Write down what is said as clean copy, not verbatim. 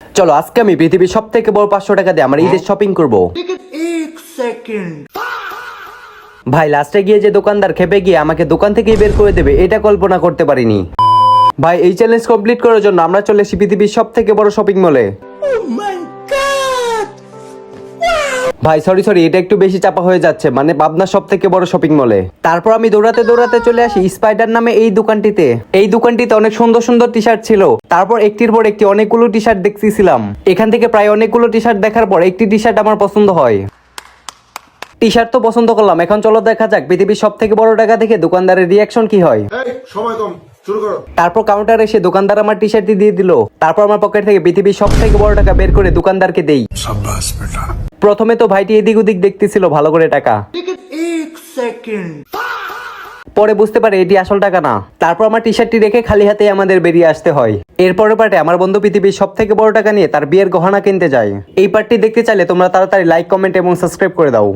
চলো আজকে আমি পৃথিবীর সব থেকে বড় 500 টাকা দিয়ে আমার ঈদের শপিং করবো। ভাই লাস্টে গিয়ে যে দোকানদার খেপে গিয়ে আমাকে দোকান থেকেই বের করে দেবে এটা কল্পনা করতে পারিনি। ভাই এই চ্যালেঞ্জ কমপ্লিট করার জন্য আমরা চলে এসেছি পৃথিবীর সব থেকে বড় শপিং মলে। ভাই সরি এটা একটু বেশি চাপা হয়ে যাচ্ছে, মানে পাবনার সব থেকে বড় শপিং মলে। তারপর আমি দৌড়াতে চলে আসি স্পাইডার নামে এই দোকানটিতে। এই দোকানটিতে অনেক সুন্দর সুন্দর টি শার্ট ছিল। তারপর একটির পর একটি অনেকগুলো টি শার্ট দেখতেছিলাম। এখান থেকে প্রায় অনেকগুলো টি শার্ট দেখার পর একটি টি শার্ট আমার পছন্দ হয়। টি শার্ট তো পছন্দ করলাম, এখন চলো দেখা যাক পৃথিবীর সব থেকে বড় টাকা দেখে দোকানদারের রিয়াকশন কি হয়। সময় কম, শুরু করো। তারপর কাউন্টারে এসে দোকানদার আমার টি শার্টটি দিয়ে দিল। তারপর আমার পকেট থেকে পৃথিবীর সব থেকে বড় টাকা বের করে দোকানদারকে দেই। প্রথমে তো ভাইটি এদিক ওদিক দেখতেছিল ভালো করে টাকা, পরে বুঝতে পারে এটি আসল টাকা না। তারপর আমার টি শার্টটি রেখে খালি হাতে আমাদের বেরিয়ে আসতে হয়। এরপরের পার্টে আমার বন্ধু পৃথিবীর সব থেকে বড় টাকা নিয়ে তার বিয়ের গহনা কিনতে যায়। এই পার্টটি দেখতে চাইলে তোমরা তাড়াতাড়ি লাইক, কমেন্ট এবং সাবস্ক্রাইব করে দাও।